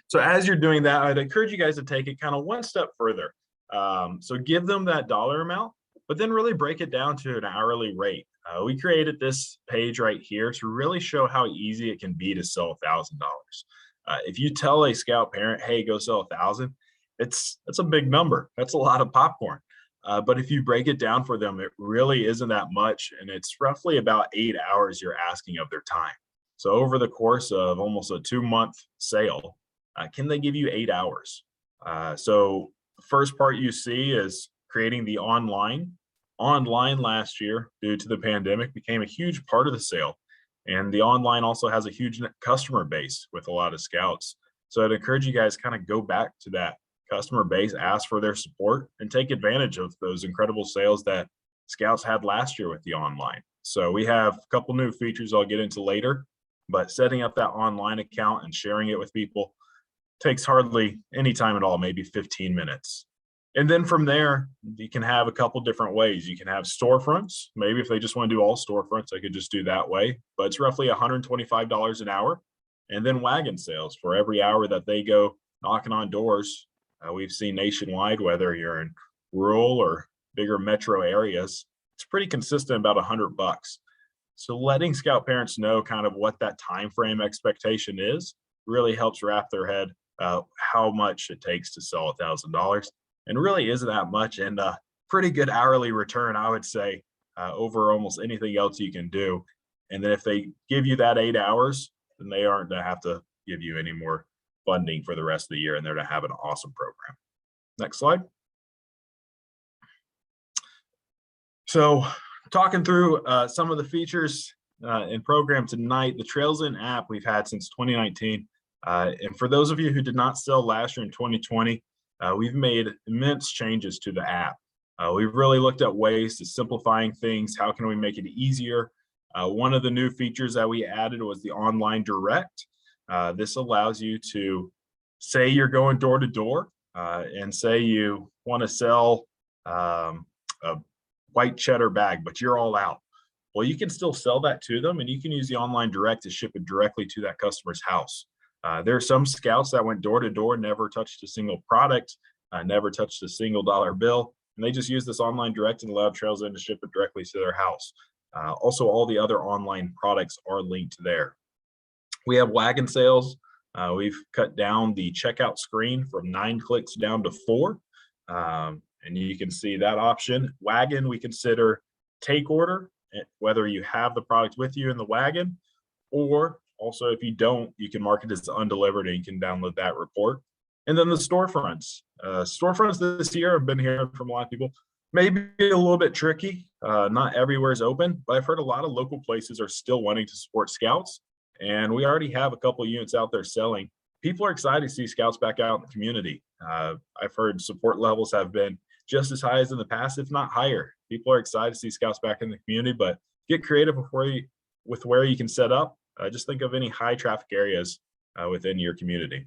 So as you're doing that, I'd encourage you guys to take it kind of one step further. So give them that dollar amount, but then really break it down to an hourly rate. We created this page right here to really show how easy it can be to sell $1,000. If you tell a scout parent, "Hey, go sell 1,000," that's a big number. That's a lot of popcorn. But if you break it down for them, it really isn't that much, and it's roughly about 8 hours you're asking of their time. So over the course of almost a 2-month sale, can they give you 8 hours? So the first part you see is creating the online. Online last year, due to the pandemic, became a huge part of the sale. And the online also has a huge customer base with a lot of scouts. So I'd encourage you guys kind of go back to that customer base, ask for their support, and take advantage of those incredible sales that scouts had last year with the online. So we have a couple new features I'll get into later, but setting up that online account and sharing it with people takes hardly any time at all, maybe 15 minutes. And then from there, you can have a couple different ways. You can have storefronts. Maybe if they just want to do all storefronts, they could just do that way, but it's roughly $125 an hour. And then wagon sales for every hour that they go knocking on doors. We've seen nationwide, whether you're in rural or bigger metro areas, it's pretty consistent about $100. So letting scout parents know kind of what that time frame expectation is really helps wrap their head how much it takes to sell $1,000, and really isn't that much, and a pretty good hourly return, I would say, over almost anything else you can do. And then if they give you that 8 hours, then they aren't going to have to give you any more funding for the rest of the year, and they're to have an awesome program. Next slide. So talking through some of the features and program tonight, the Trails In app we've had since 2019. And for those of you who did not sell last year in 2020, we've made immense changes to the app. We've really looked at ways to simplifying things. How can we make it easier? One of the new features that we added was the online direct. This allows you to say you're going door to door and say you want to sell a white cheddar bag, but you're all out. Well, you can still sell that to them, and you can use the online direct to ship it directly to that customer's house. There are some scouts that went door to door, never touched a single product, never touched a single dollar bill, and they just use this online direct and allowed Trails In to ship it directly to their house. Also, all the other online products are linked there. We have wagon sales. We've cut down the checkout screen from 9 clicks down to 4. And you can see that option. Wagon, we consider take order, whether you have the product with you in the wagon, or also if you don't, you can mark it as undelivered and you can download that report. And then the storefronts. Storefronts this year, I've been hearing from a lot of people, maybe a little bit tricky. Not everywhere is open, but I've heard a lot of local places are still wanting to support scouts. And we already have a couple units out there selling. People are excited to see scouts back out in the community. I've heard support levels have been just as high as in the past, if not higher. People are excited to see scouts back in the community, but get creative with where you can set up. Just think of any high traffic areas within your community.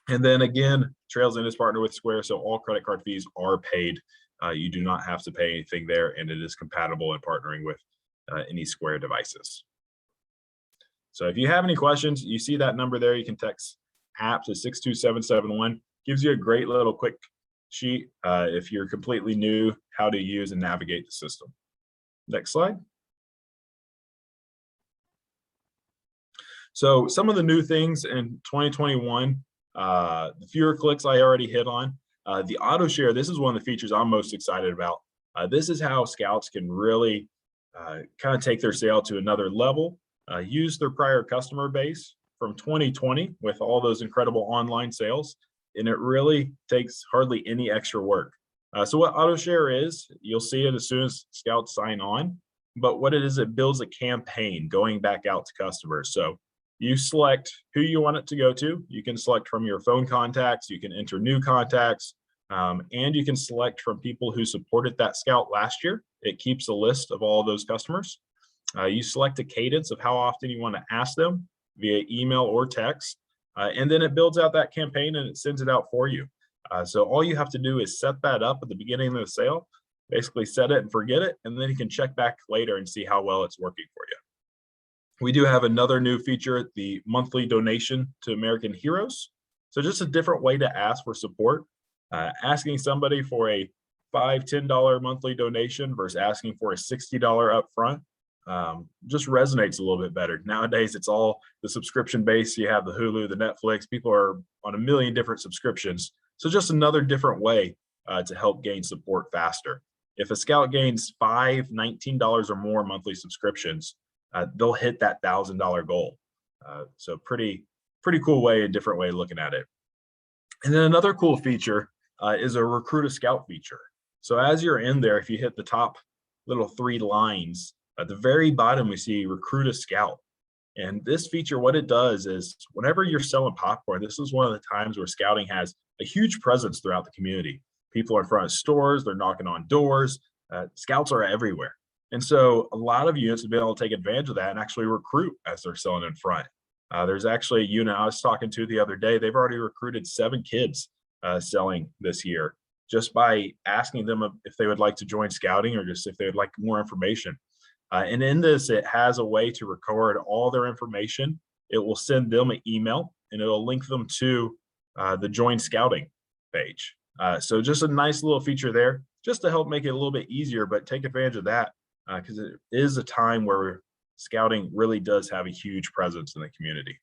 And then again, Trails In is partnered with Square, so all credit card fees are paid. You do not have to pay anything there, and it is compatible in partnering with any Square devices. So if you have any questions, you see that number there, you can text app to 62771. Gives you a great little quick sheet if you're completely new, how to use and navigate the system. Next slide. So some of the new things in 2021, the fewer clicks I already hit on. The auto share, this is one of the features I'm most excited about. This is how scouts can really kind of take their sale to another level, use their prior customer base from 2020 with all those incredible online sales, and it really takes hardly any extra work. So what auto share is, you'll see it as soon as scouts sign on, but what it is, it builds a campaign going back out to customers. So you select who you want it to go to. You can select from your phone contacts, you can enter new contacts, and you can select from people who supported that scout last year. It keeps a list of all of those customers. You select a cadence of how often you want to ask them via email or text, and then it builds out that campaign and it sends it out for you. So all you have to do is set that up at the beginning of the sale, basically set it and forget it, and then you can check back later and see how well it's working for you. We do have another new feature, the monthly donation to American Heroes. So just a different way to ask for support. Asking somebody for a $5, $10 monthly donation versus asking for a $60 upfront just resonates a little bit better. Nowadays, it's all the subscription base. You have the Hulu, the Netflix. People are on a million different subscriptions. So just another different way to help gain support faster. If a scout gains $5, $19 or more monthly subscriptions, they'll hit that $1,000 goal. So pretty cool way, a different way of looking at it. And then another cool feature is a recruit a scout feature. So as you're in there, if you hit the top little 3 lines, at the very bottom, we see recruit a scout. And this feature, what it does is whenever you're selling popcorn, this is one of the times where scouting has a huge presence throughout the community. People are in front of stores, they're knocking on doors, scouts are everywhere. And so a lot of units have been able to take advantage of that and actually recruit as they're selling in front. There's actually a unit I was talking to the other day, they've already recruited 7 kids selling this year just by asking them if they would like to join scouting or just if they would like more information. And in this, it has a way to record all their information. It will send them an email and it'll link them to the Join Scouting page. So just a nice little feature there just to help make it a little bit easier, but take advantage of that because it is a time where scouting really does have a huge presence in the community.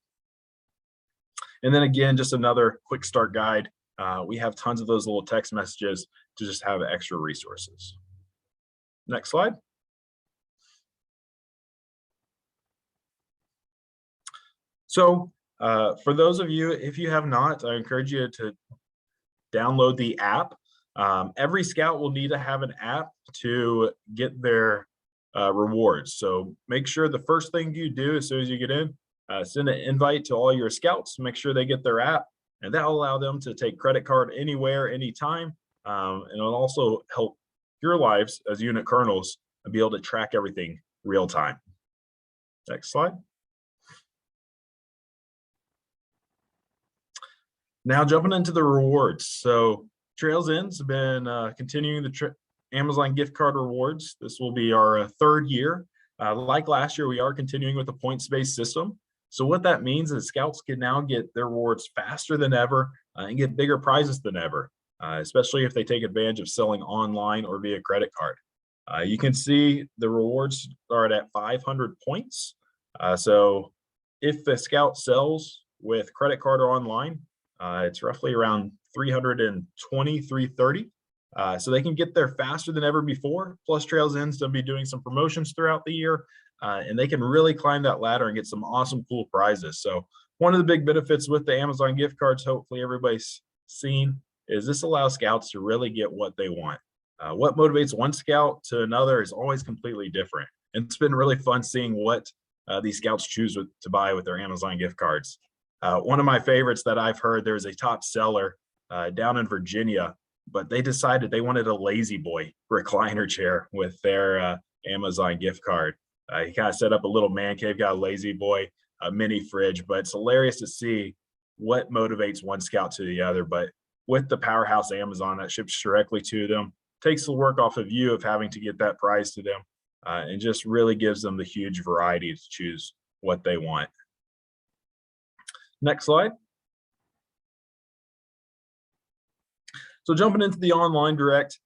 And then again, just another quick start guide. We have tons of those little text messages to just have extra resources. Next slide. So for those of you, if you have not, I encourage you to download the app. Every scout will need to have an app to get their rewards. So make sure the first thing you do as soon as you get in, send an invite to all your scouts, make sure they get their app, and that will allow them to take credit card anywhere, anytime. And it'll also help your lives as unit colonels and be able to track everything real time. Next slide. Now jumping into the rewards. So Trails In's been continuing the Amazon gift card rewards. This will be our 3rd year. Like last year, we are continuing with the points-based system. So what that means is scouts can now get their rewards faster than ever and get bigger prizes than ever, especially if they take advantage of selling online or via credit card. You can see the rewards start at 500 points. So if the scout sells with credit card or online, it's roughly around 320, 330. So they can get there faster than ever before. Plus Trails In's going to be doing some promotions throughout the year, and they can really climb that ladder and get some awesome, cool prizes. So one of the big benefits with the Amazon gift cards, hopefully everybody's seen, is this allows scouts to really get what they want. What motivates one scout to another is always completely different. And it's been really fun seeing what these scouts choose to buy with their Amazon gift cards. One of my favorites that I've heard, there's a top seller down in Virginia, but they decided they wanted a Lazy Boy recliner chair with their Amazon gift card. He kind of set up a little man cave, got a Lazy Boy, a mini fridge, but it's hilarious to see what motivates one scout to the other. But with the powerhouse Amazon that ships directly to them, takes the work off of you of having to get that prize to them and just really gives them the huge variety to choose what they want. Next slide. So jumping into the online direct,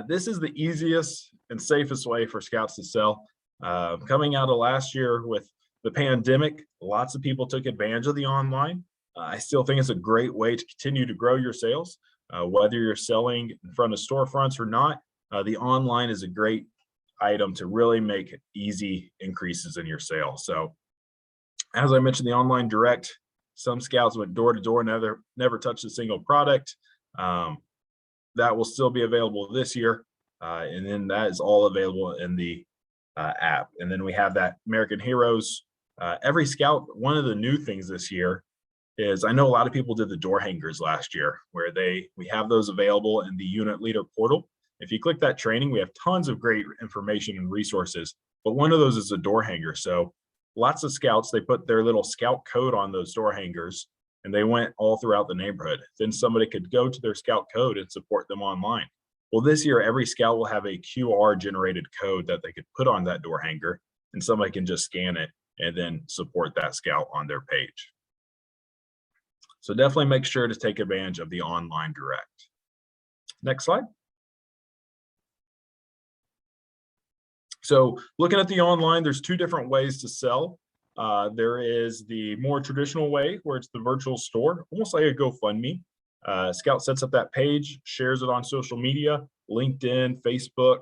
this is the easiest and safest way for scouts to sell. Coming out of last year with the pandemic, lots of people took advantage of the online. I still think it's a great way to continue to grow your sales. Whether you're selling in front of storefronts or not, the online is a great item to really make easy increases in your sales. So as I mentioned, the online direct, some scouts went door to door, never touched a single product. That will still be available this year. And then that is all available in the app. And then we have that American Heroes. Every scout, one of the new things this year is, I know a lot of people did the door hangers last year where we have those available in the unit leader portal. If you click that training, we have tons of great information and resources, but one of those is a door hanger. So lots of scouts, they put their little scout code on those door hangers and they went all throughout the neighborhood. Then somebody could go to their scout code and support them online. Well, this year, every scout will have a QR generated code that they could put on that door hanger and somebody can just scan it and then support that scout on their page. So definitely make sure to take advantage of the online direct. Next slide. So looking at the online, there's two different ways to sell. There is the more traditional way where it's the virtual store, almost like a GoFundMe. Scout sets up that page, shares it on social media, LinkedIn, Facebook,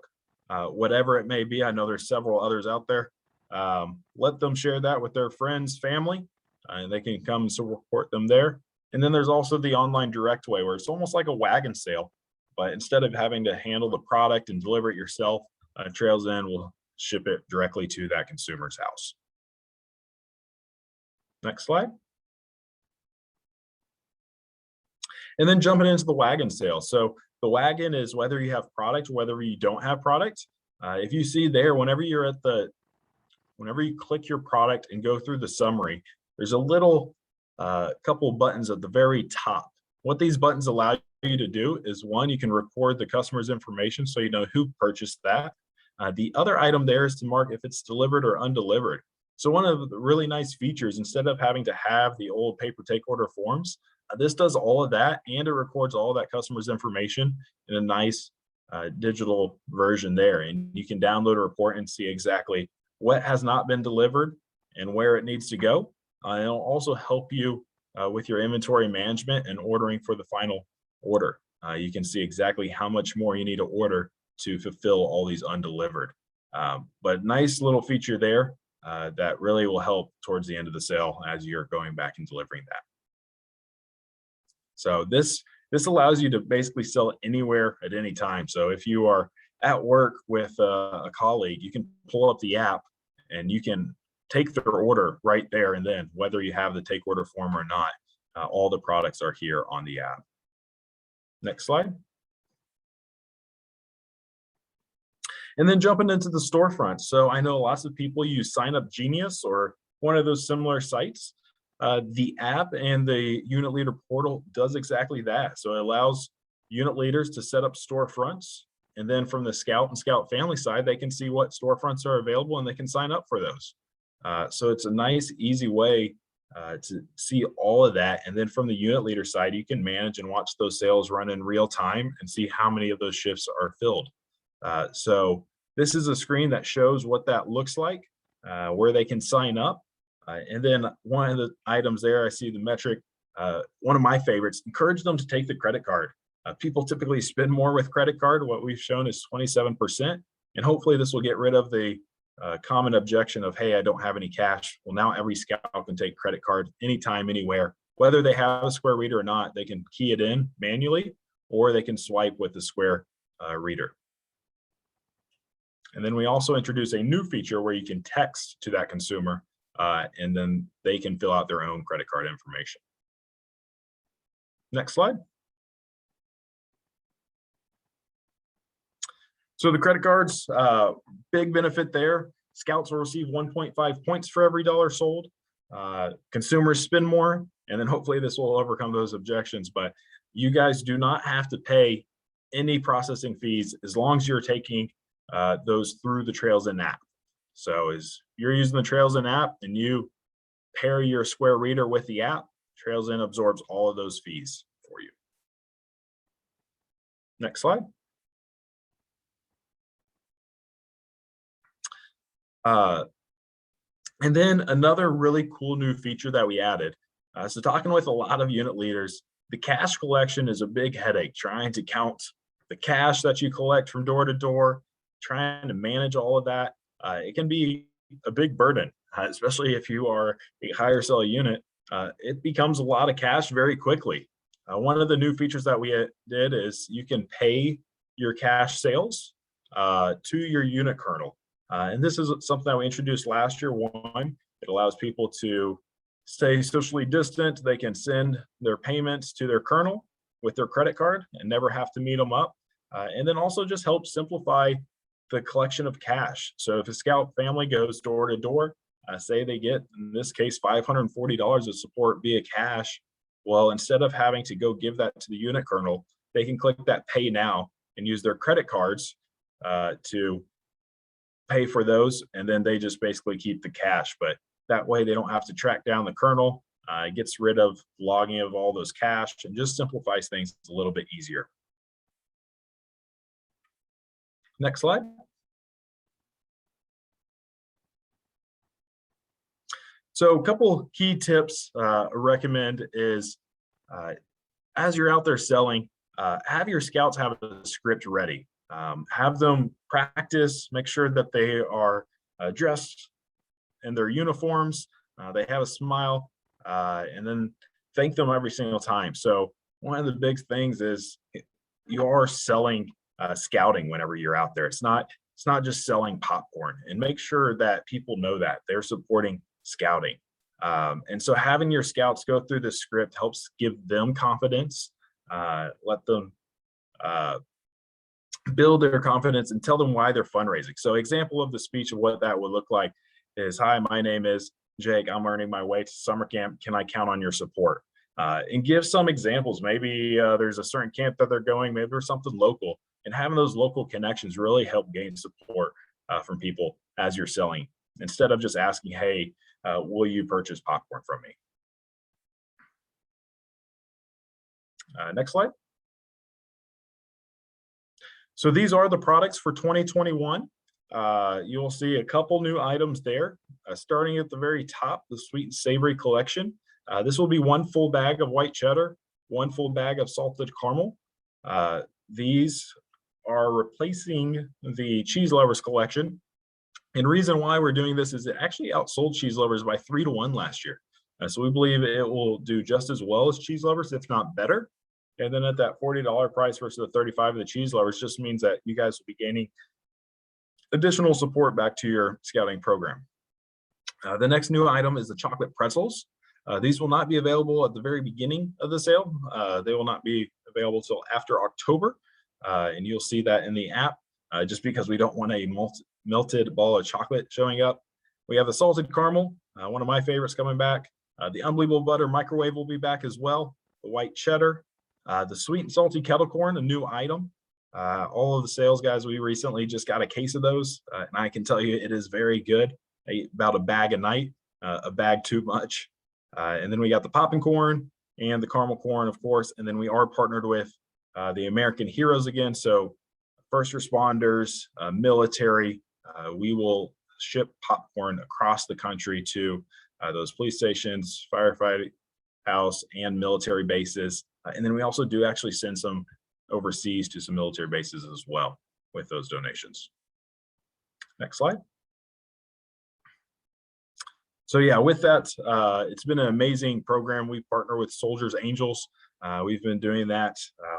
whatever it may be. I know there's several others out there. Let them share that with their friends, family, and they can come and support them there. And then there's also the online direct way where it's almost like a wagon sale, but instead of having to handle the product and deliver it yourself, Trails End will ship it directly to that consumer's house. Next slide. And then jumping into the wagon sale. So the wagon is whether you have product, whether you don't have product. If you see there, whenever you click your product and go through the summary, there's a little couple buttons at the very top. What these buttons allow you to do is, one, you can record the customer's information so you know who purchased that. The other item there is to mark if it's delivered or undelivered. So one of the really nice features, instead of having to have the old paper take order forms, this does all of that, and it records all of that customer's information in a nice digital version there. And you can download a report and see exactly what has not been delivered and where it needs to go. It'll also help you with your inventory management and ordering for the final order. You can see exactly how much more you need to order to fulfill all these undelivered. But nice little feature there that really will help towards the end of the sale as you're going back and delivering that. So this allows you to basically sell anywhere at any time. So if you are at work with a colleague, you can pull up the app and you can take their order right there and then, whether you have the take order form or not. All the products are here on the app. Next slide. And then jumping into the storefront. So I know lots of people use Sign Up Genius or one of those similar sites. The app and the unit leader portal does exactly that. So it allows unit leaders to set up storefronts. And then from the Scout and Scout family side, they can see what storefronts are available and they can sign up for those. So it's a nice, easy way to see all of that. And then from the unit leader side, you can manage and watch those sales run in real time and see how many of those shifts are filled. So this is a screen that shows what that looks like, where they can sign up. And then one of the items there, I see the metric, one of my favorites, encourage them to take the credit card. People typically spend more with credit card. What we've shown is 27%. And hopefully this will get rid of the common objection of, hey, I don't have any cash. Well, now every Scout can take credit card anytime, anywhere. Whether they have a Square reader or not, they can key it in manually, or they can swipe with the Square reader. And then we also introduce a new feature where you can text to that consumer and then they can fill out their own credit card information. Next slide. So the credit cards, big benefit there. Scouts will receive 1.5 points for every dollar sold. Consumers spend more, and then hopefully this will overcome those objections. But you guys do not have to pay any processing fees as long as you're taking those through the Trails End app. So as you're using the Trails End app and you pair your Square reader with the app, Trails End absorbs all of those fees for you. Next slide. And then another really cool new feature that we added. So talking with a lot of unit leaders, the cash collection is a big headache, trying to count the cash that you collect from door to door, trying to manage all of that. It can be a big burden, especially if you are a higher sell unit. It becomes a lot of cash very quickly. One of the new features that we did is you can pay your cash sales to your unit kernel. And this is something that we introduced last year. One, it allows people to stay socially distant. They can send their payments to their kernel with their credit card and never have to meet them up. And then also just help simplify the collection of cash. So if a Scout family goes door to door, say they get, in this case, $540 of support via cash, well, instead of having to go give that to the unit kernel, they can click that pay now and use their credit cards to pay for those, and then they just basically keep the cash. But that way they don't have to track down the kernel. It gets rid of logging of all those cache and just simplifies things a little bit easier. Next slide. So a couple key tips I recommend is as you're out there selling, have your scouts have a script ready. Have them practice, make sure that they are dressed in their uniforms, they have a smile, and then thank them every single time. So one of the big things is you are selling scouting whenever you're out there. It's not just selling popcorn, and make sure that people know that they're supporting scouting. And so having your scouts go through the script helps give them confidence, let them build their confidence and tell them why they're fundraising. So example of the speech of what that would look like is, hi, my name is Jake. I'm earning my way to summer camp. Can I count on your support? And give some examples. Maybe there's a certain camp that they're going, maybe there's something local, and having those local connections really help gain support from people as you're selling, instead of just asking, hey, will you purchase popcorn from me? Next slide. So these are the products for 2021. You'll see a couple new items there. Starting at the very top, the sweet and savory collection. This will be 1 full bag of white cheddar, 1 full bag of salted caramel. These are replacing the cheese lovers collection. And reason why we're doing this is it actually outsold cheese lovers by 3 to 1 last year. So we believe it will do just as well as cheese lovers, if not better. And then at that $40 price versus the $35 of the cheese lovers just means that you guys will be gaining additional support back to your scouting program. The next new item is the chocolate pretzels. These will not be available at the very beginning of the sale. They will not be available till after October. And you'll see that in the app, just because we don't want a melted ball of chocolate showing up. We have the salted caramel, one of my favorites, coming back. The unbelievable butter microwave will be back as well. The white cheddar, the sweet and salty kettle corn, a new item. All of the sales guys, we recently just got a case of those, and I can tell you it is very good. I eat about a bag a night, a bag too much. And then we got the popping corn and the caramel corn, of course. And then we are partnered with the American Heroes again. So first responders, military, we will ship popcorn across the country to those police stations, firefighting house, and military bases. And then we also do actually send some overseas to some military bases as well with those donations. Next slide. So yeah, with that, it's been an amazing program. We partner with Soldiers Angels. We've been doing that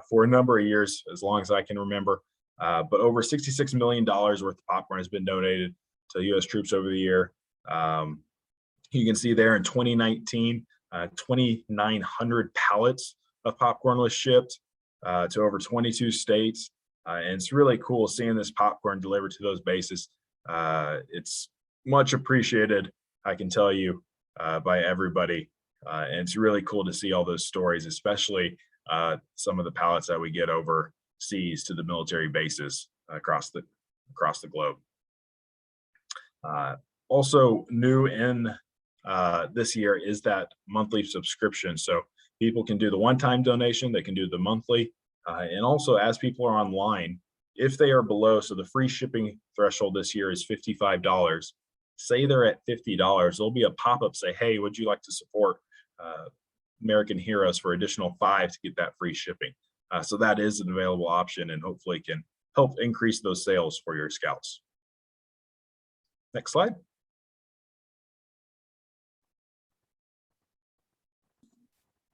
for a number of years, as long as I can remember. But over $66 million worth of popcorn has been donated to U.S. troops over the year. You can see there in 2019, 2,900 pallets of popcorn was shipped to over 22 states. And it's really cool seeing this popcorn delivered to those bases. It's much appreciated, I can tell you, by everybody. And it's really cool to see all those stories, especially some of the pallets that we get overseas to the military bases across the globe. Also new in this year is that monthly subscription. So people can do the one-time donation, they can do the monthly, and also as people are online, if they are below, so the free shipping threshold this year is $55. Say they're at $50, there'll be a pop-up say, hey, would you like to support American Heroes for additional $5 to get that free shipping? So that is an available option and hopefully can help increase those sales for your scouts. Next slide.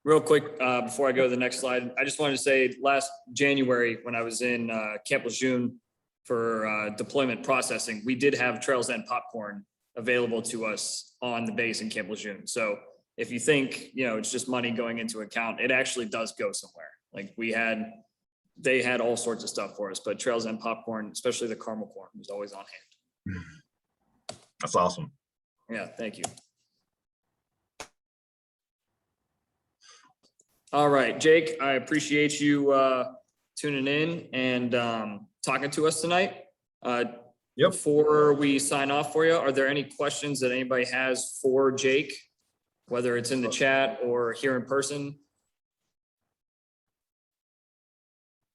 Real quick, before I go to the next slide, I just wanted to say last January when I was in Camp Lejeune for deployment processing, we did have Trails End popcorn available to us on the base in Camp Lejeune. So if you think, it's just money going into account, it actually does go somewhere. Like they had all sorts of stuff for us, but Trails End popcorn, especially the caramel corn, was always on hand. That's awesome. Yeah, thank you. All right, Jake, I appreciate you tuning in and talking to us tonight. Before we sign off for you, are there any questions that anybody has for Jake whether it's in the chat or here in person.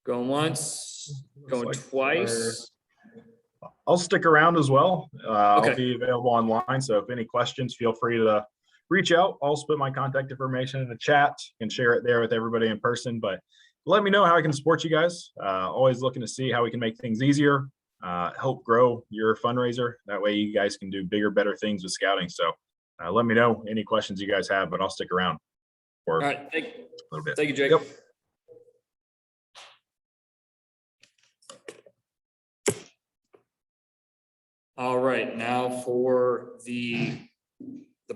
Going once, going Looks like twice. I'll stick around as well. I'll Okay. be available online. So if any questions, feel free to reach out. I'll put my contact information in the chat and share it there with everybody in person. But let me know how I can support you guys. Always looking to see how we can make things easier, help grow your fundraiser. That way you guys can do bigger, better things with scouting. So let me know any questions you guys have, but I'll stick around for All right. a little bit. Thank you, Jake. Yep. All right, now for the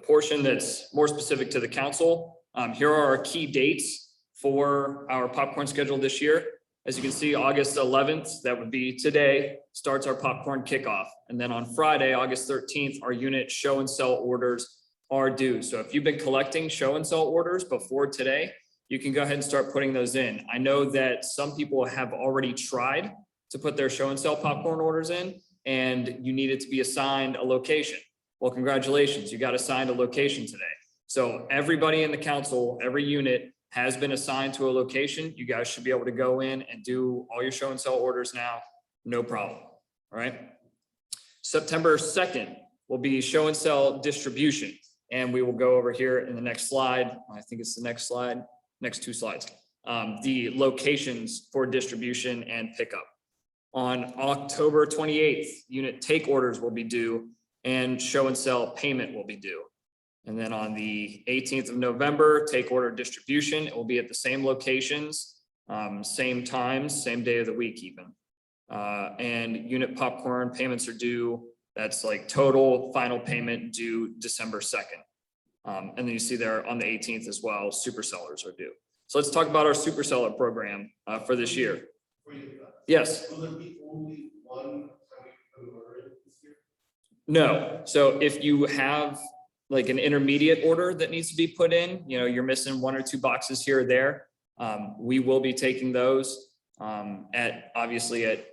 portion that's more specific to the council. Here are our key dates for our popcorn schedule this year. As you can see, August 11th, that would be today, starts our popcorn kickoff. And then on Friday, August 13th, our unit show and sell orders are due. So if you've been collecting show and sell orders before today, you can go ahead and start putting those in. I know that some people have already tried to put their show and sell popcorn orders in, and you needed to be assigned a location. Well, congratulations, you got assigned a location today. So everybody in the council, every unit has been assigned to a location. You guys should be able to go in and do all your show and sell orders now, no problem, all right? September 2nd will be show and sell distribution. And we will go over here in the next slide. I think it's the next slide, next two slides. The locations for distribution and pickup. On October 28th, unit take orders will be due and show and sell payment will be due. And then on the 18th of November, take order distribution, it will be at the same locations, same times, same day of the week even. And unit popcorn payments are due. That's like total final payment due December 2nd. And then you see there on the 18th as well, super sellers are due. So let's talk about our super seller program for this year. Yes. Will there be only one time we put an order in this year? No. So if you have like an intermediate order that needs to be put in, you know, you're missing one or two boxes here or there. We will be taking those at obviously at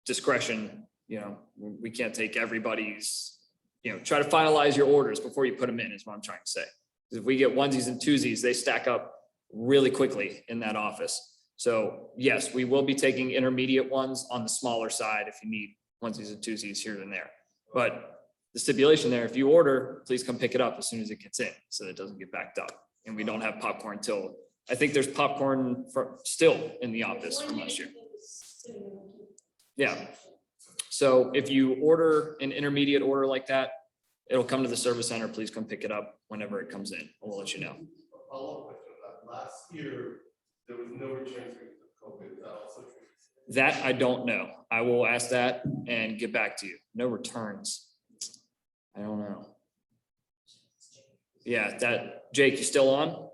discretion. You know, we can't take everybody's, you know, try to finalize your orders before you put them in is what I'm trying to say. If we get onesies and twosies, they stack up really quickly in that office. So yes, we will be taking intermediate ones on the smaller side if you need onesies and twosies here and there. But the stipulation there, if you order, please come pick it up as soon as it gets in so that it doesn't get backed up. And we don't have popcorn till, I think there's popcorn still in the office from last year. Yeah. So if you order an intermediate order like that, it'll come to the service center. Please come pick it up whenever it comes in. We'll let you know. A follow-up question on that. Last year, there was no returns because of COVID. That also true. That I don't know. I will ask that and get back to you. No returns. I don't know. Yeah, that Jake, you still on?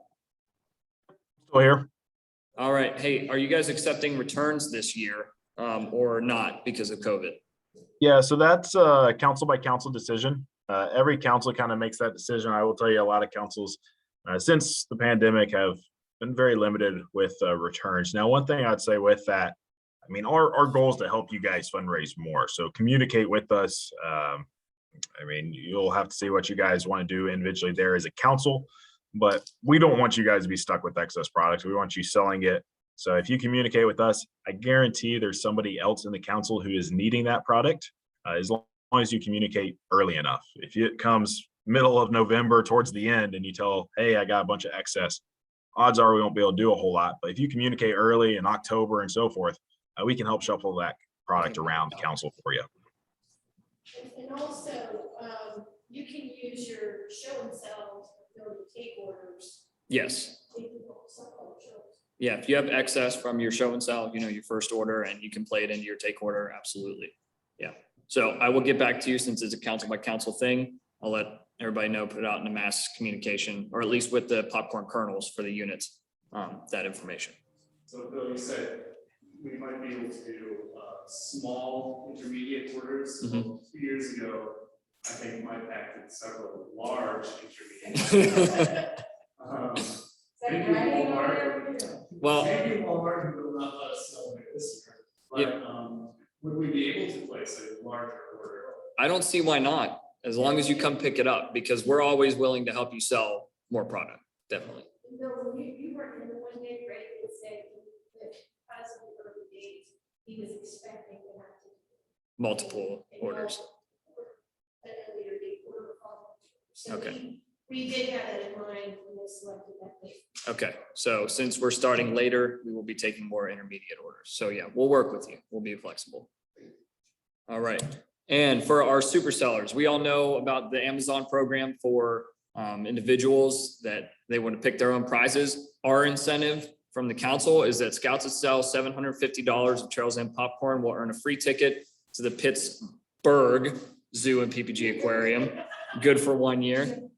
Still here. All right. Hey, are you guys accepting returns this year or not because of COVID? Yeah, so that's a council by council decision. Every council kind of makes that decision. I will tell you a lot of councils since the pandemic have been very limited with returns. Now, one thing I'd say with that, I mean, our goal is to help you guys fundraise more. So communicate with us. I mean, you'll have to see what you guys want to do individually there as a council, but we don't want you guys to be stuck with excess products. We want you selling it. So if you communicate with us, I guarantee there's somebody else in the council who is needing that product as long as you communicate early enough. If it comes middle of November towards the end and you tell, hey, I got a bunch of excess, odds are we won't be able to do a whole lot. But if you communicate early in October and so forth, we can help shuffle that product around the council for you. And also, you can use your show and sell to take orders. Yes. Yeah, if you have excess from your show and sell, you know, your first order and you can play it into your take order, absolutely. Yeah. So I will get back to you since it's a council by council thing. I'll let everybody know, put it out in a mass communication, or at least with the popcorn kernels for the units, that information. So Bill, you said we might be able to do small intermediate orders. Mhm. 2 years ago, I think Mike acted several large intermediate. Maybe Walmart. Well, Maybe Walmart will not let us sell it this year. But Yeah. Would we be able to place a larger order? I don't see why not, as long as you come pick it up, because we're always willing to help you sell more product, definitely. Bill, when you were in the one day, Greg would say that because of the early days, he was expecting to have to. Multiple orders. An earlier date order follow. So Okay. we did have that in mind when we selected that date. Okay, so since we're starting later, we will be taking more intermediate orders. So yeah, we'll work with you. We'll be flexible. All right. And for our super sellers, we all know about the Amazon program for individuals that they want to pick their own prizes. Our incentive from the council is that scouts that sell $750 of Trails End popcorn will earn a free ticket to the Pittsburgh Zoo and PPG Aquarium. Good for 1 year.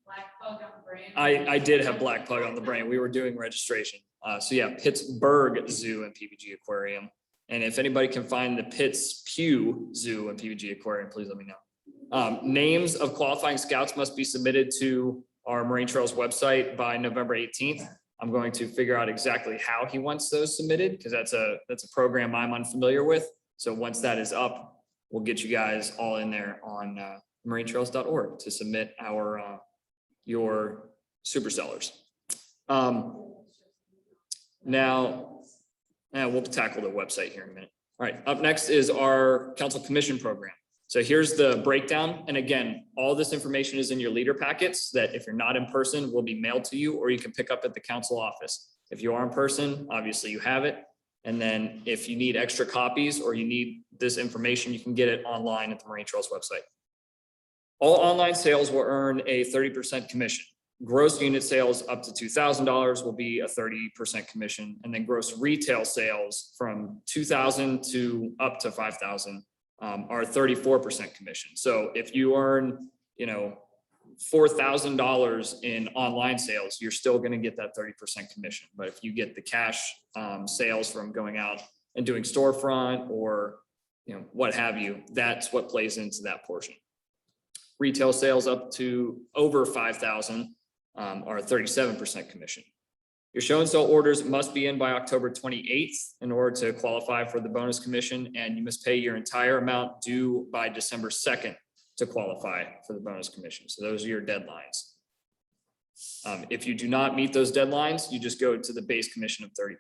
I did have Black Pug on the brain. We were doing registration. So yeah, Pittsburgh Zoo and PPG Aquarium. And if anybody can find the Pittspew Zoo and PPG Aquarium, please let me know. Names of qualifying scouts must be submitted to our Marine Trails website by November 18th. I'm going to figure out exactly how he wants those submitted because that's a program I'm unfamiliar with. So once that is up, we'll get you guys all in there on marinetrails.org to submit your super sellers. Now we'll tackle the website here in a minute. All right, up next is our council commission program. So here's the breakdown. And again, all this information is in your leader packets that if you're not in person will be mailed to you, or you can pick up at the council office. If you are in person, obviously you have it. And then if you need extra copies or you need this information, you can get it online at the Marine Trails website. All online sales will earn a 30% commission. Gross unit sales up to $2,000 will be a 30% commission. And then gross retail sales from 2,000 to up to 5,000 are 34% commission. So if you earn, $4,000 in online sales, you're still going to get that 30% commission. But if you get the cash sales from going out and doing storefront or, what have you, that's what plays into that portion. Retail sales up to over 5,000 are 37% commission. Your show and sell orders must be in by October 28th in order to qualify for the bonus commission, and you must pay your entire amount due by December 2nd to qualify for the bonus commission. So those are your deadlines. If you do not meet those deadlines, you just go to the base commission of 30%.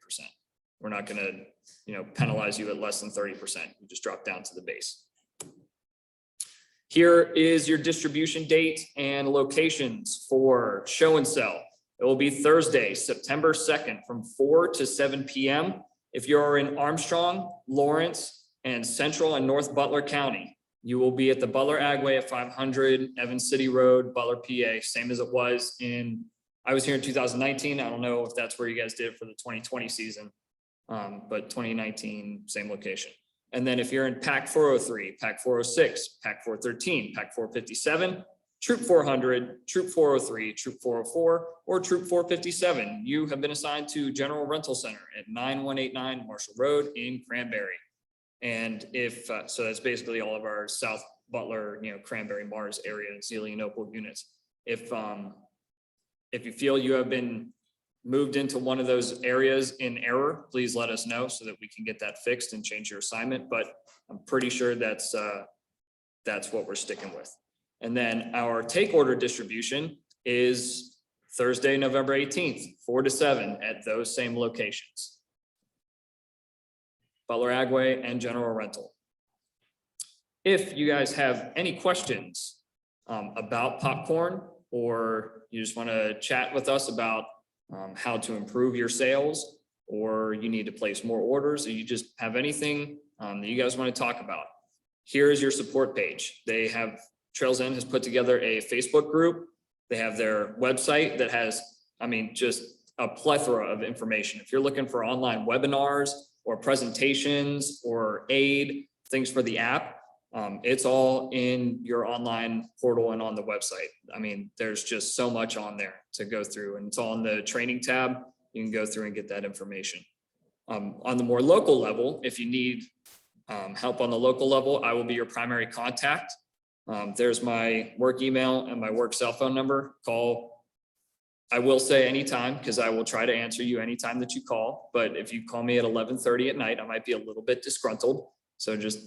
We're not going to, penalize you at less than 30%. You just drop down to the base. Here is your distribution date and locations for show and sell. It will be Thursday, September 2nd from 4 to 7 p.m. If you're in Armstrong, Lawrence, and Central and North Butler County, you will be at the Butler Agway at 500 Evans City Road, Butler, PA, same as it was I was here in 2019. I don't know if that's where you guys did it for the 2020 season, but 2019, same location. And then if you're in PAC 403, PAC 406, PAC 413, PAC 457, Troop 400, Troop 403, Troop 404, or Troop 457, you have been assigned to General Rental Center at 9189 Marshall Road in Cranberry. And if, so that's basically all of our South Butler, Cranberry, Mars area, Zelienople units. If you feel you have been moved into one of those areas in error, please let us know so that we can get that fixed and change your assignment. But I'm pretty sure that's what we're sticking with. And then our take order distribution is Thursday, November 18th, 4 to 7 at those same locations. Butler Agway and General Rental. If you guys have any questions about popcorn, or you just want to chat with us about how to improve your sales, or you need to place more orders, or you just have anything that you guys want to talk about, here is your support page. They have, Trails End has put together a Facebook group. They have their website that has, just a plethora of information. If you're looking for online webinars or presentations or aid, things for the app, it's all in your online portal and on the website. There's just so much on there to go through, and it's all in the training tab. You can go through and get that information. On the more local level, if you need help on the local level, I will be your primary contact. There's my work email and my work cell phone number. Call. I will say anytime, because I will try to answer you anytime that you call. But if you call me at 11:30 at night, I might be a little bit disgruntled. So just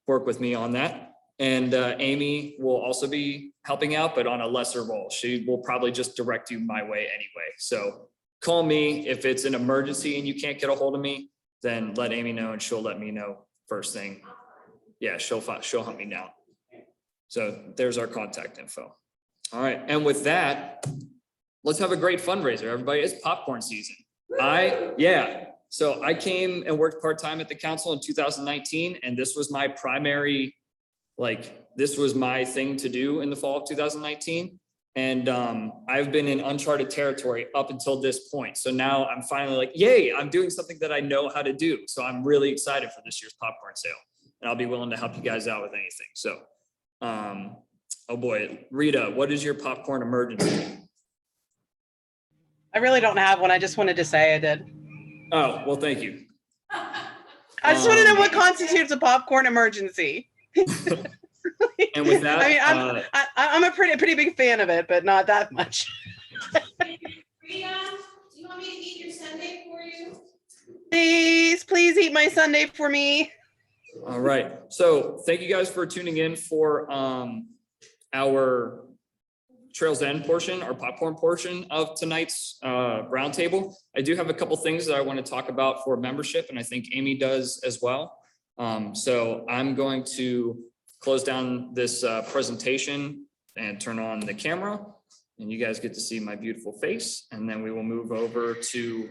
work with me on that. And Amy will also be helping out, but on a lesser role. She will probably just direct you my way anyway. So call me if it's an emergency and you can't get a hold of me, then let Amy know and she'll let me know first thing. Yeah, she'll hunt me down. So there's our contact info. All right, and with that, let's have a great fundraiser, everybody. It's popcorn season. So I came and worked part-time at the council in 2019, and this was my primary, this was my thing to do in the fall of 2019. And I've been in uncharted territory up until this point. So now I'm finally like, yay, I'm doing something that I know how to do. So I'm really excited for this year's popcorn sale, and I'll be willing to help you guys out with anything. So, oh boy, Rita, what is your popcorn emergency? I really don't have one. I just wanted to say I did. Oh, well, thank you. I just want to know what constitutes a popcorn emergency. And with that, I mean, I'm a pretty big fan of it, but not that much. Rita, do you want me to eat your sundae for you? Please eat my sundae for me. all right. So thank you guys for tuning in for our Trails End portion, our popcorn portion of tonight's roundtable. I do have a couple things that I want to talk about for membership, and I think Amy does as well. So I'm going to close down this presentation and turn on the camera, and you guys get to see my beautiful face, and then we will move over to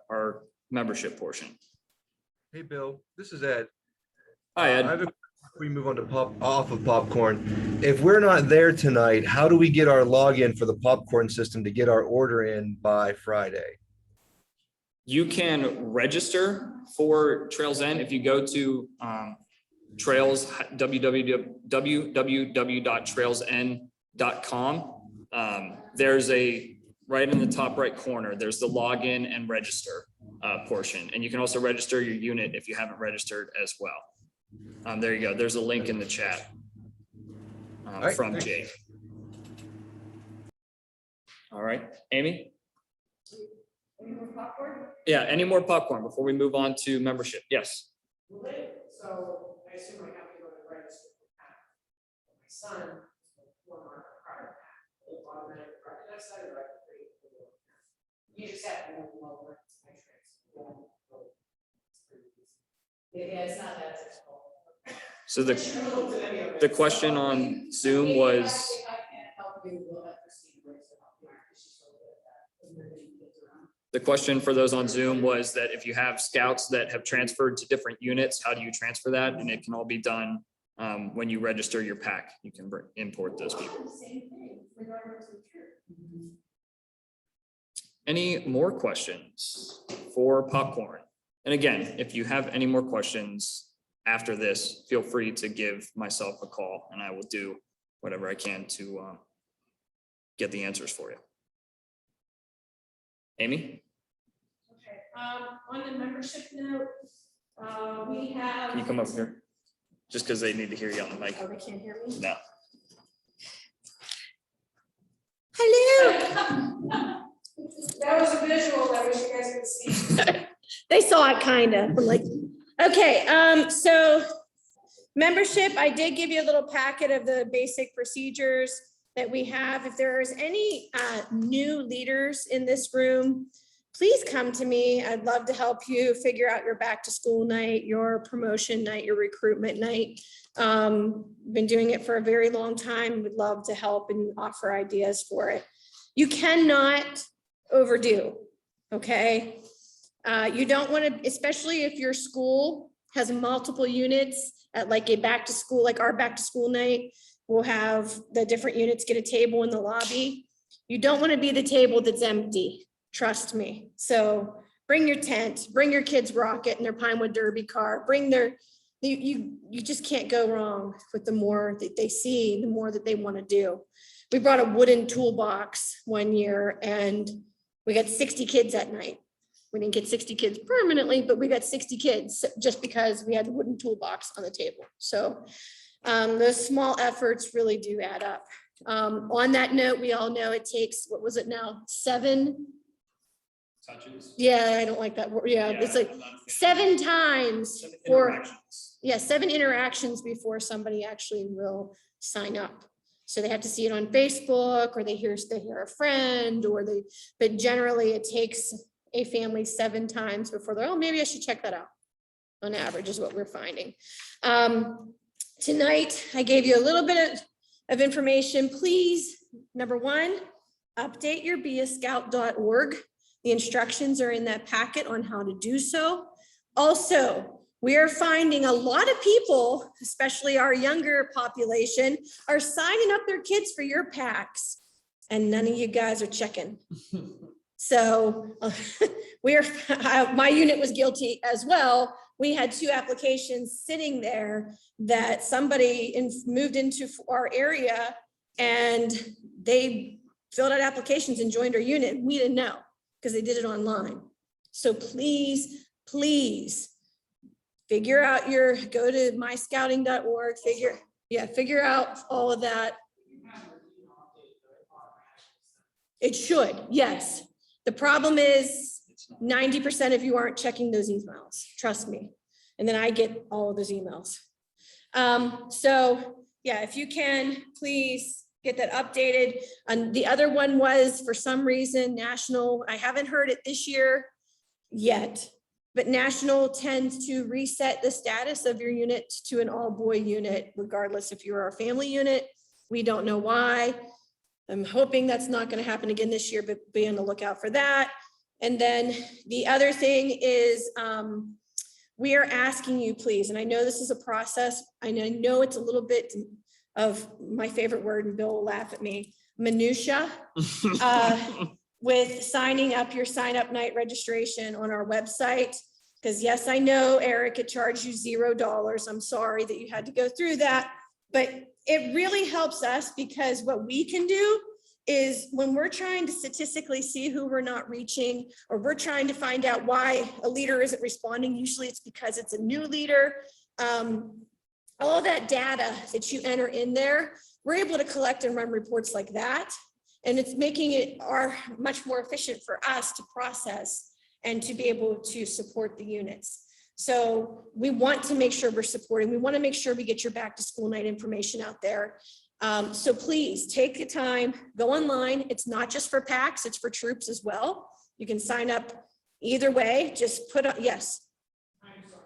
our membership portion. Hey, Bill, this is Ed. Hi, Ed. I have a we move on to off of popcorn. If we're not there tonight, how do we get our login for the popcorn system to get our order in by Friday? You can register for Trails End if you go to Trails www.trailsend.com. There's a right in the top right corner. There's the login and register portion, and you can also register your unit if you haven't registered as well. There you go. There's a link in the chat from Jake. All right, Amy? Any more popcorn? Yeah, any more popcorn before we move on to membership? Yes. So I assume I have to go to the register. My son, one of our product, automatic product, that's not a record. You just have to move them over. Yeah, it's not that difficult. So the question on Zoom was, If I can't help you, we'll have Christine Briggs to help you, because she's so good at that. Moving kids around. the question for those on Zoom was that if you have scouts that have transferred to different units, how do you transfer that? And it can all be done when you register your pack. You can import those people. Same thing, regardless of church. Any more questions for popcorn? And again, if you have any more questions after this, feel free to give myself a call and I will do whatever I can to get the answers for you. Amy? Okay, on the membership note, we have. Can you come up here? Just because they need to hear you on the mic. Oh, they can't hear me? No. Hello. That was a visual, I wish you guys could see. They saw it kind of, I'm like, okay, so membership, I did give you a little packet of the basic procedures that we have. If there is any new leaders in this room, please come to me. I'd love to help you figure out your back to school night, your promotion night, your recruitment night. Been doing it for a very long time. Would love to help and offer ideas for it. You cannot overdo, okay? You don't want to, especially if your school has multiple units at like a back to school, like our back to school night, we'll have the different units get a table in the lobby. You don't want to be the table that's empty, trust me. So bring your tent, bring your kids' rocket and their Pinewood Derby car, bring their, you just can't go wrong with the more that they see, the more that they want to do. We brought a wooden toolbox one year and we got 60 kids that night. We didn't get 60 kids permanently, but we got 60 kids just because we had the wooden toolbox on the table. So those small efforts really do add up. On that note, we all know it takes, what was it now, 7 touches. Yeah, I don't like that word. Yeah, it's like I'm not a fan. 7 times Seven for, interactions. yeah, 7 interactions before somebody actually will sign up. So they have to see it on Facebook, or they hear a friend, or but generally it takes a family 7 times before they're, oh, maybe I should check that out. On average is what we're finding. Tonight, I gave you a little bit of information. Please, number 1, update your beascout.org. The instructions are in that packet on how to do so. Also, we are finding a lot of people, especially our younger population, are signing up their kids for your packs, and none of you guys are checking. So my unit was guilty as well. We had 2 applications sitting there that somebody moved into our area, and they filled out applications and joined our unit. We didn't know because they did it online. So please, please figure out go to myscouting.org, figure out all of that. It should, yes. The problem is 90% of you aren't checking those emails, trust me. And then I get all of those emails. So yeah, if you can, please get that updated. And the other one was, for some reason, National, I haven't heard it this year yet, but National tends to reset the status of your unit to an all-boy unit, regardless if you're a family unit. We don't know why. I'm hoping that's not going to happen again this year, but be on the lookout for that. And then the other thing is, we are asking you, please, and I know this is a process, and I know it's a little bit of my favorite word, and Bill will laugh at me, minutia, with signing up your sign-up night registration on our website. Because yes, I know, Eric, it charged you $0. I'm sorry that you had to go through that, but it really helps us, because what we can do is, when we're trying to statistically see who we're not reaching, or we're trying to find out why a leader isn't responding, usually it's because it's a new leader. All that data that you enter in there, we're able to collect and run reports like that. And it's making it much more efficient for us to process and to be able to support the units. So we want to make sure we're supporting. We want to make sure we get your back to school night information out there. So please take the time, go online. It's not just for packs, it's for troops as well. You can sign up either way. Just put up, yes. I'm sorry.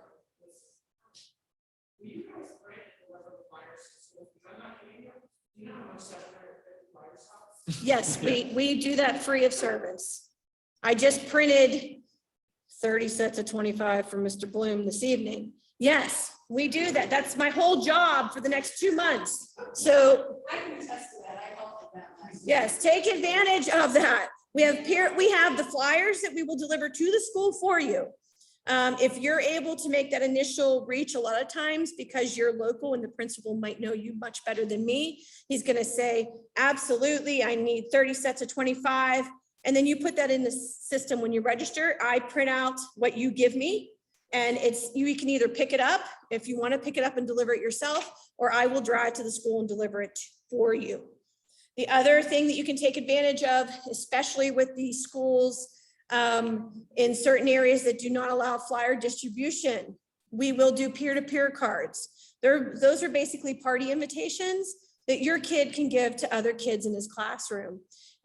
Will you guys print and deliver the flyers to school? Because I'm not kidding you. Do you know how much 750 flyers cost? Yes, we do that free of service. I just printed 30 sets of 25 for Mr. Bloom this evening. Yes, we do that. That's my whole job for the next 2 months. So I can attest to that. I helped with that last year. yes, take advantage of that. We have the flyers that we will deliver to the school for you. If you're able to make that initial reach, a lot of times, because you're local and the principal might know you much better than me, he's going to say, absolutely, I need 30 sets of 25. And then you put that in the system when you register. I print out what you give me, and you can either pick it up if you want to pick it up and deliver it yourself, or I will drive to the school and deliver it for you. The other thing that you can take advantage of, especially with the schools in certain areas that do not allow flyer distribution, we will do peer-to-peer cards. Those are basically party invitations that your kid can give to other kids in his classroom.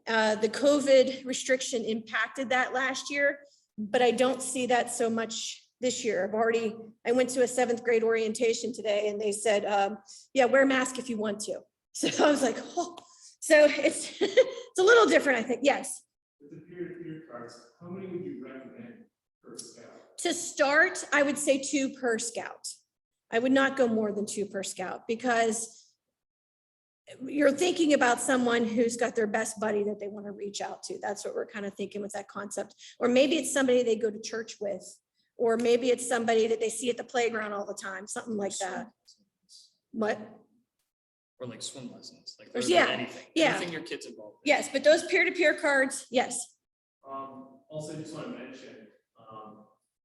The COVID restriction impacted that last year, but I don't see that so much this year. I went to a 7th grade orientation today, and they said, yeah, wear a mask if you want to. So I was like, oh, so it's it's a little different, I think. Yes. With the peer-to-peer cards, how many would you recommend per scout? To start, I would say 2 per scout. I would not go more than 2 per scout, because you're thinking about someone who's got their best buddy that they want to reach out to. That's what we're kind of thinking with that concept. Or maybe it's somebody they go to church with, or maybe it's somebody that they see at the playground all the time, something like that. What? Or like swim lessons, like Yeah, anything, yeah. anything your kid's involved in. Yes, but those peer-to-peer cards, yes. Also, I just want to mention,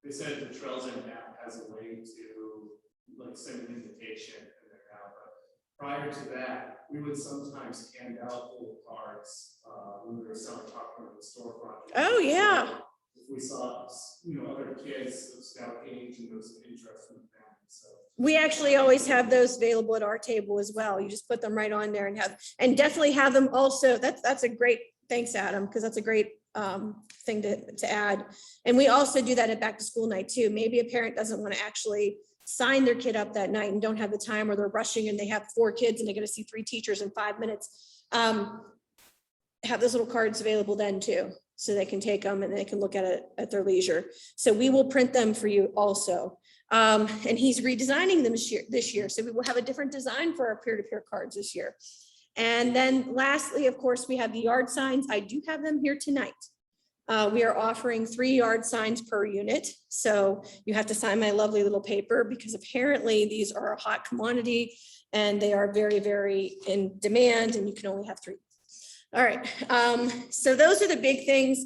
they said the Trails End app has a way to like send an invitation in there now, but prior to that, we would sometimes hand out little cards when we were selling popcorn in the storefront. Oh, yeah. if we saw, other kids of scout age and those interest in the family, so. We actually always have those available at our table as well. You just put them right on there and definitely have them also. That's a great, thanks, Adam, because that's a great thing to add. And we also do that at back to school night too. Maybe a parent doesn't want to actually sign their kid up that night and don't have the time, or they're rushing and they have 4 kids and they're going to see 3 teachers in 5 minutes. Have those little cards available then too, so they can take them and they can look at it at their leisure. So we will print them for you also. And he's redesigning them this year. So we will have a different design for our peer-to-peer cards this year. And then lastly, of course, we have the yard signs. I do have them here tonight. We are offering 3 yard signs per unit. So you have to sign my lovely little paper, because apparently these are a hot commodity and they are very, very in demand, and you can only have 3. All right. So those are the big things.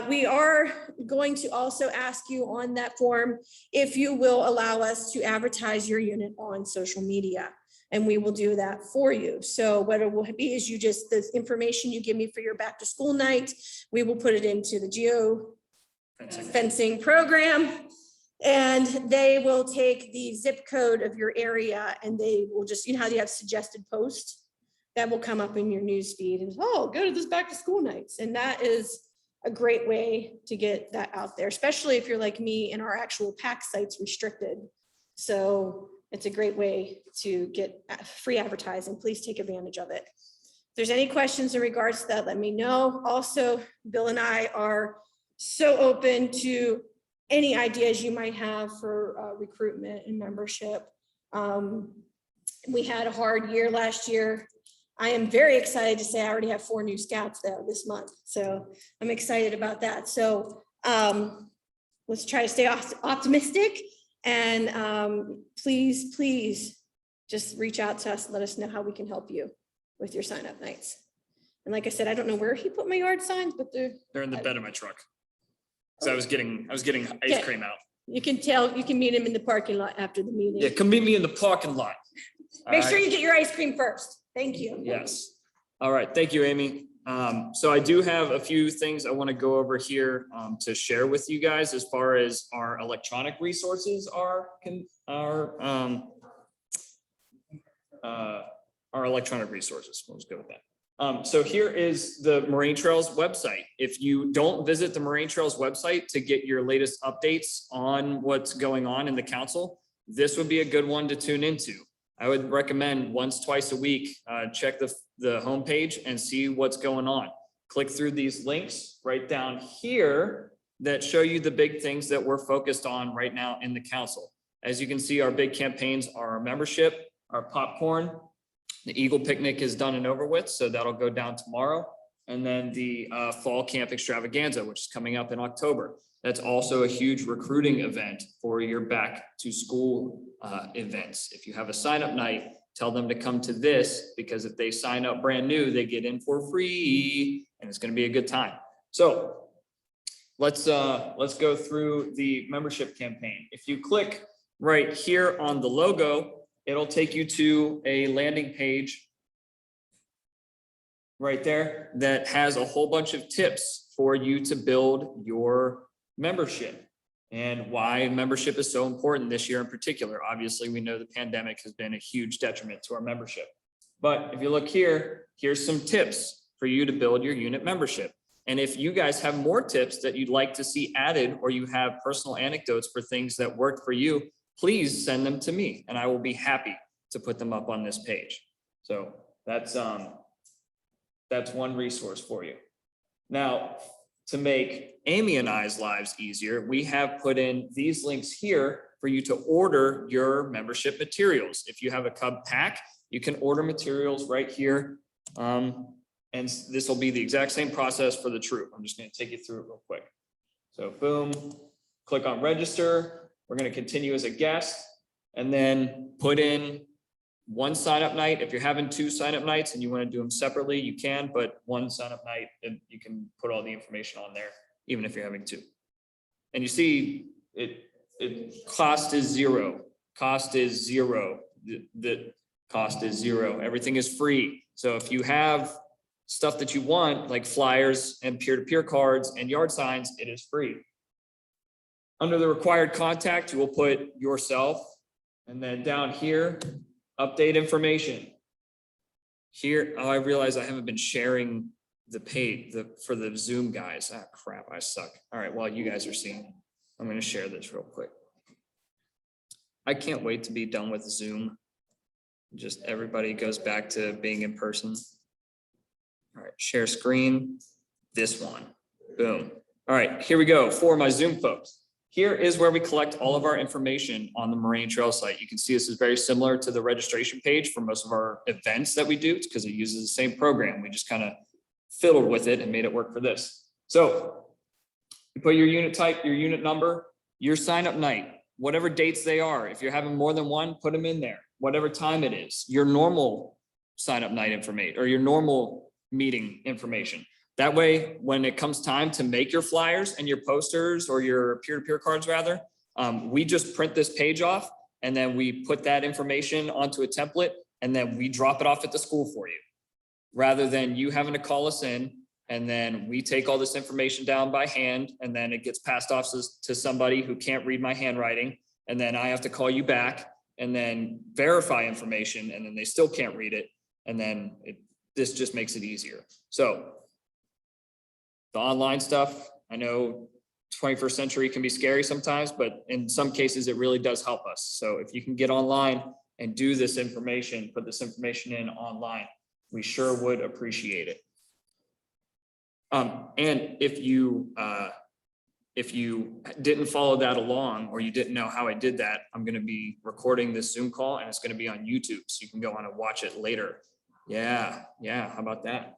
We are going to also ask you on that form if you will allow us to advertise your unit on social media, and we will do that for you. So what it will be is the information you give me for your back to school night, we will put it into the geo fencing program, and they will take the zip code of your area and they will just, how you have suggested posts that will come up in your news feed and, oh, go to this back to school nights. And that is a great way to get that out there, especially if you're like me and our actual PAC site's restricted. So it's a great way to get free advertising. Please take advantage of it. If there's any questions in regards to that, let me know. Also, Bill and I are so open to any ideas you might have for recruitment and membership. We had a hard year last year. I am very excited to say I already have 4 new scouts though this month. So I'm excited about that. So let's try to stay optimistic, and please just reach out to us and let us know how we can help you with your sign up nights. And like I said, I don't know where he put my yard signs, but They're in the bed of my truck. So I was getting ice cream out. you can meet him in the parking lot after the meeting. Yeah, come meet me in the parking lot. Make sure you get your ice cream first. Thank you. Yes. All right. Thank you, Amy. So I do have a few things I want to go over here to share with you guys as far as our electronic resources are our electronic resources. We'll just go with that. So here is the Moraine Trails website. If you don't visit the Moraine Trails website to get your latest updates on what's going on in the council, this would be a good one to tune into. I would recommend once, twice a week, check the homepage and see what's going on. Click through these links right down here that show you the big things that we're focused on right now in the council. As you can see, our big campaigns are our membership, our popcorn, the Eagle Picnic is done and over with, so that'll go down tomorrow. And then the Fall Camp Extravaganza, which is coming up in October. That's also a huge recruiting event for your back to school events. If you have a sign up night, tell them to come to this, because if they sign up brand new, they get in for free and it's going to be a good time. So let's go through the membership campaign. If you click right here on the logo, it'll take you to a landing page right there that has a whole bunch of tips for you to build your membership and why membership is so important this year in particular. Obviously, we know the pandemic has been a huge detriment to our membership. But if you look here, here's some tips for you to build your unit membership. And if you guys have more tips that you'd like to see added, or you have personal anecdotes for things that worked for you, please send them to me and I will be happy to put them up on this page. So that's one resource for you. Now, to make Amy and I's lives easier, we have put in these links here for you to order your membership materials. If you have a Cub pack, you can order materials right here. And this will be the exact same process for the troop. I'm just going to take you through it real quick. So boom, click on register. We're going to continue as a guest and then put in one sign-up night. If you're having 2 sign-up nights and you want to do them separately, you can, but one sign-up night, and you can put all the information on there, even if you're having 2. And you see cost is zero. Cost is zero. The cost is zero. Everything is free. So if you have stuff that you want, like flyers and peer-to-peer cards and yard signs, it is free. Under the required contact, you will put yourself, and then down here, update information. Here, oh, I realize I haven't been sharing the page for the Zoom guys. Ah, crap, I suck. All right, while you guys are seeing, I'm gonna share this real quick. I can't wait to be done with Zoom. Just everybody goes back to being in person. All right, share screen, this one, boom. All right, here we go for my Zoom folks. Here is where we collect all of our information on the Moraine Trail site. You can see this is very similar to the registration page for most of our events that we do because it uses the same program. We just kind of fiddled with it and made it work for this. So you put your unit type, your unit number, your sign up night, whatever dates they are. If you're having more than one, put them in there, whatever time it is, your normal sign up night information or your normal meeting information. That way, when it comes time to make your flyers and your posters or your peer-to-peer cards rather, we just print this page off and then we put that information onto a template and then we drop it off at the school for you. Rather than you having to call us in and then we take all this information down by hand and then it gets passed off to somebody who can't read my handwriting. And then I have to call you back and then verify information and then they still can't read it. And then this just makes it easier. So the online stuff, I know 21st century can be scary sometimes, but in some cases it really does help us. So if you can get online and do this information, put this information in online, we sure would appreciate it. And if you didn't follow that along or you didn't know how I did that, I'm going to be recording this Zoom call and it's going to be on YouTube. So you can go on and watch it later. Yeah. How about that?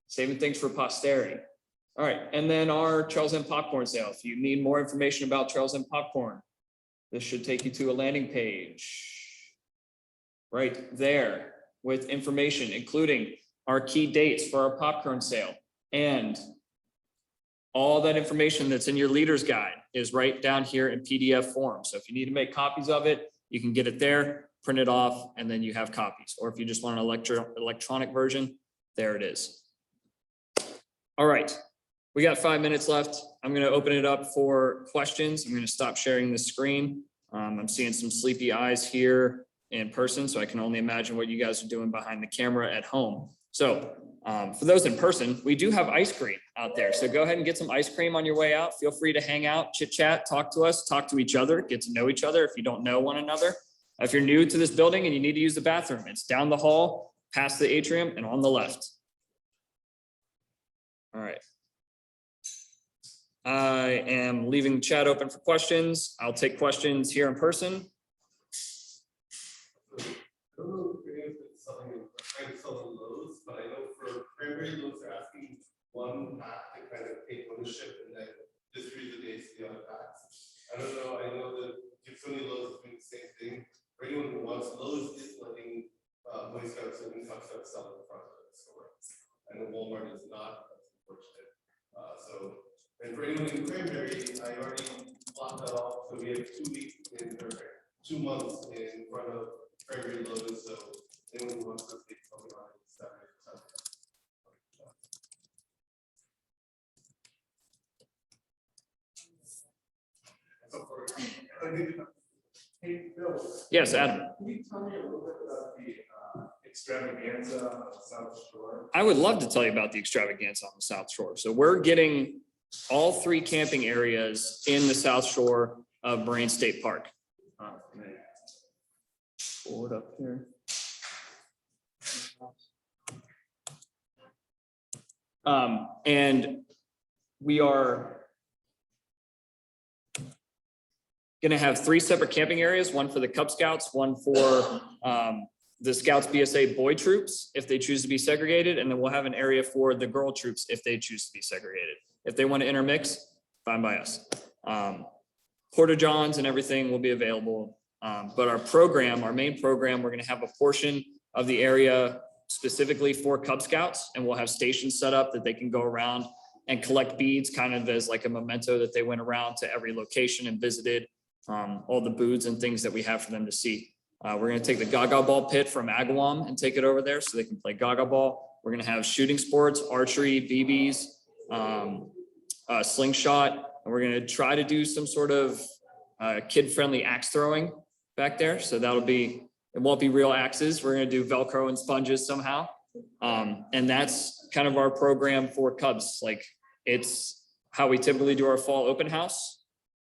Saving things for posterity. All right. And then our Trails End popcorn sale. If you need more information about Trails End popcorn, this should take you to a landing page right there with information, including our key dates for our popcorn sale. And all that information that's in your leader's guide is right down here in PDF form. So if you need to make copies of it, you can get it there, print it off, and then you have copies. Or if you just want an electronic version, there it is. All right, we got 5 minutes left. I'm going to open it up for questions. I'm going to stop sharing the screen. I'm seeing some sleepy eyes here in person, so I can only imagine what you guys are doing behind the camera at home. So for those in person, we do have ice cream out there. So go ahead and get some ice cream on your way out. Feel free to hang out, chit chat, talk to us, talk to each other, get to know each other if you don't know one another. If you're new to this building and you need to use the bathroom, it's down the hall, past the atrium and on the left. All right. I am leaving the chat open for questions. I'll take questions here in person. I don't know if it's trying to sell Lowe's, but I know for Cranberry Lowe's, they're asking one pack to kind of take ownership and then distribute the dates to the other packs. I don't know. I know that Gibsoni Lowe's is doing the same thing. For anyone who wants, Lowe's is letting Boy Scouts and Cub Scouts sell in front of the store. I know Walmart is not. That's unfortunate. And for anyone in Cranberry, I already blocked that off. So we have 2 weeks in, or 2 months in front of Cranberry Lowe's. So anyone who wants to take something on it, Saturday. So for, hey, Bill. Yes, Adam. Can you tell me a little bit about the extravaganza on the South Shore? I would love to tell you about the extravaganza on the South Shore. So we're getting all 3 camping areas in the South Shore of Moraine State Park. Pull it up here. And we are going to have 3 separate camping areas, one for the Cub Scouts, one for the Scouts BSA boy troops, if they choose to be segregated, and then we'll have an area for the girl troops if they choose to be segregated. If they want to intermix, fine by us. Porta-johns and everything will be available. But our program, our main program, we're going to have a portion of the area specifically for Cub Scouts, and we'll have stations set up that they can go around and collect beads kind of as like a memento that they went around to every location and visited all the booths and things that we have for them to see. We're gonna take the Gaga Ball pit from Agawam and take it over there so they can play Gaga Ball. We're gonna have shooting sports, archery, BBs, slingshot, and we're gonna try to do some sort of kid-friendly axe throwing back there. So that'll be, it won't be real axes. We're gonna do Velcro and sponges somehow. And that's kind of our program for Cubs. Like, it's how we typically do our fall open house,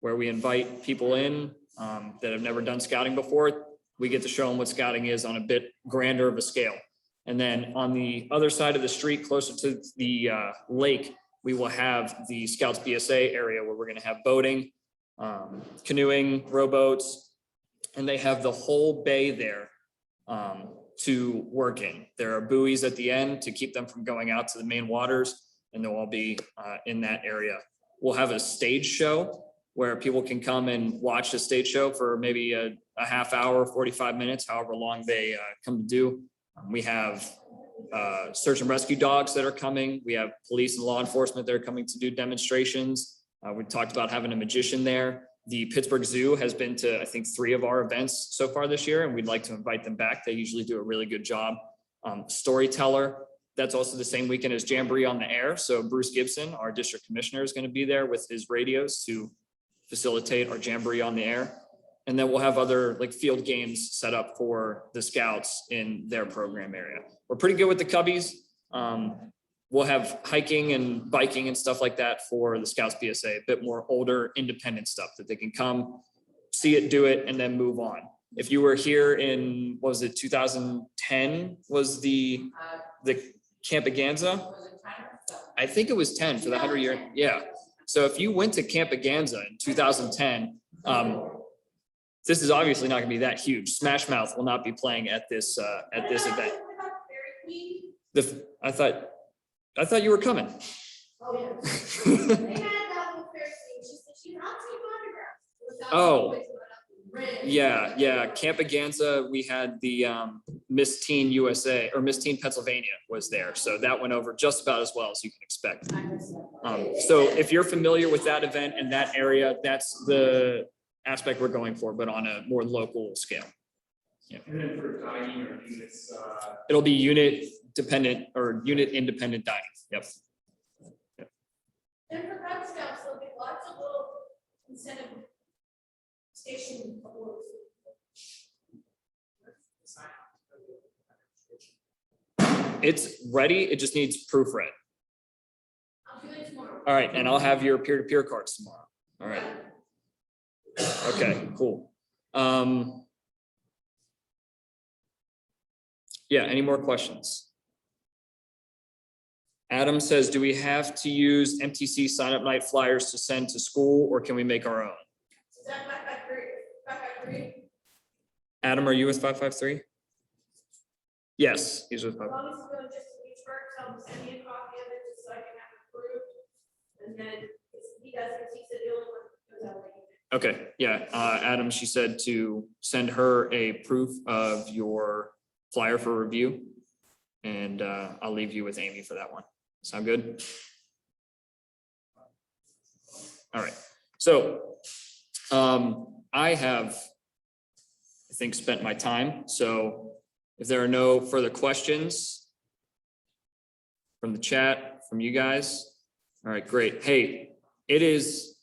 where we invite people in that have never done scouting before. We get to show them what scouting is on a bit grander of a scale. And then on the other side of the street, closer to the lake, we will have the Scouts BSA area where we're gonna have boating, canoeing, rowboats, and they have the whole bay there to work in. There are buoys at the end to keep them from going out to the main waters, and they'll all be in that area. We'll have a stage show where people can come and watch the stage show for maybe a half hour, 45 minutes, however long they come to do. We have search and rescue dogs that are coming. We have police and law enforcement that are coming to do demonstrations. We talked about having a magician there. The Pittsburgh Zoo has been to, I think, 3 of our events so far this year, and we'd like to invite them back. They usually do a really good job. Storyteller, that's also the same weekend as Jamboree on the Air. So Bruce Gibson, our district commissioner, is going to be there with his radios to facilitate our Jamboree on the Air. And then we'll have other like field games set up for the Scouts in their program area. We're pretty good with the Cubbies. We'll have hiking and biking and stuff like that for the Scouts BSA, a bit more older independent stuff that they can come, see it, do it, and then move on. If you were here in, what was it, 2010 was the Campaganza? I think it was 10 for the 100-year. Yeah. So if you went to Campaganza in 2010, this is obviously not gonna be that huge. Smash Mouth will not be playing at this event. I thought you were coming. Oh, yeah. They had that whole fair thing, just that you not take autographs. Oh. Yeah. Campaganza, we had the Miss Teen USA or Miss Teen Pennsylvania was there. So that went over just about as well as you can expect. So if you're familiar with that event and that area, that's the aspect we're going for, but on a more local scale. Yeah. And then for dining or units, It'll be unit dependent or unit independent dining. Yep. And for Cub Scouts, there'll be lots of little incentive station awards. It's ready. It just needs proofread. I'll do it tomorrow. All right. And I'll have your peer-to-peer cards tomorrow. All right. Okay, cool. Yeah, any more questions? Adam says, do we have to use MTC sign-up night flyers to send to school, or can we make our own? Is that 553? Adam, are you with 553? Yes, he's with As 553. long as it's going just to Leechburg, tell him to send me a copy of it just so I can have it approved. And then if he doesn't, he said the only one that goes out like. Okay, yeah, Adam, she said to send her a proof of your flyer for review. And I'll leave you with Amy for that one. Sound good? All right, so I have, I think, spent my time. So if there are no further questions from the chat, from you guys, all right, great. Hey, it is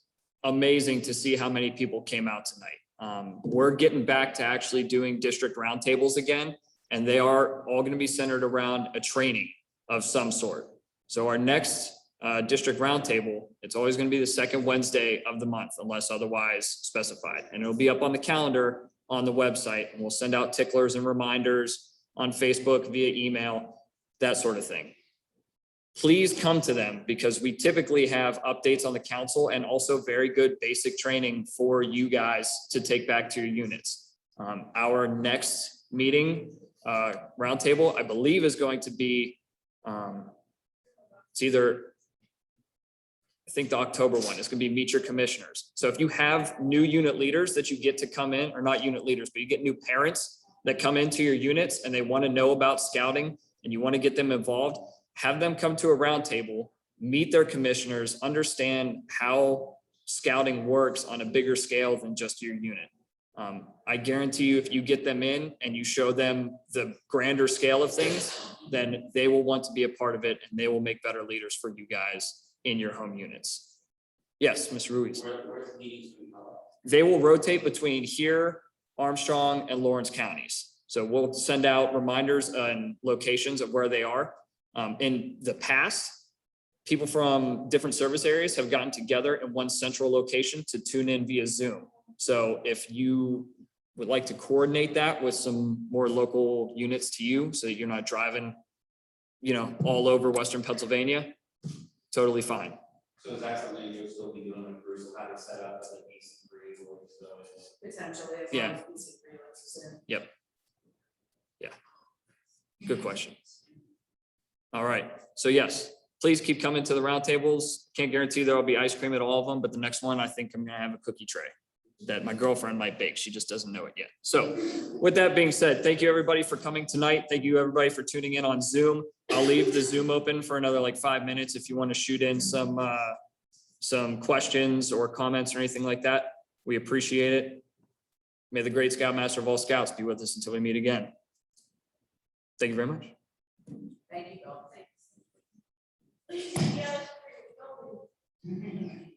amazing to see how many people came out tonight. We're getting back to actually doing district roundtables again, and they are all going to be centered around a training of some sort. So our next district roundtable, it's always going to be the second Wednesday of the month, unless otherwise specified. And it'll be up on the calendar on the website, and we'll send out ticklers and reminders on Facebook, via email, that sort of thing. Please come to them, because we typically have updates on the council and also very good basic training for you guys to take back to your units. Our next meeting, roundtable, I believe is going to be, it's either, I think the October one is going to be meet your commissioners. So if you have new unit leaders that you get to come in, or not unit leaders, but you get new parents that come into your units and they want to know about scouting and you want to get them involved, have them come to a roundtable, meet their commissioners, understand how scouting works on a bigger scale than just your unit. I guarantee you, if you get them in and you show them the grander scale of things, then they will want to be a part of it and they will make better leaders for you guys in your home units. Yes, Ms. Ruiz. They will rotate between here, Armstrong, and Lawrence counties. So we'll send out reminders and locations of where they are. In the past, people from different service areas have gotten together in one central location to tune in via Zoom. So if you would like to coordinate that with some more local units to you, so that you're not driving, you know, all over Western Pennsylvania, totally fine. So is that something you'll still be doing with Bruce, how to set up like these three or so? Potentially. as Yeah. long as we see freelancers in. Yep. Yeah. Good question. All right. So yes, please keep coming to the roundtables. Can't guarantee there'll be ice cream at all of them, but the next one, I think I'm gonna have a cookie tray that my girlfriend might bake. She just doesn't know it yet. So with that being said, thank you everybody for coming tonight. Thank you everybody for tuning in on Zoom. I'll leave the Zoom open for another like 5 minutes if you want to shoot in some questions or comments or anything like that. We appreciate it. May the great Scoutmaster of all Scouts be with us until we meet again. Thank you very much. Thank you, Bill. Thanks.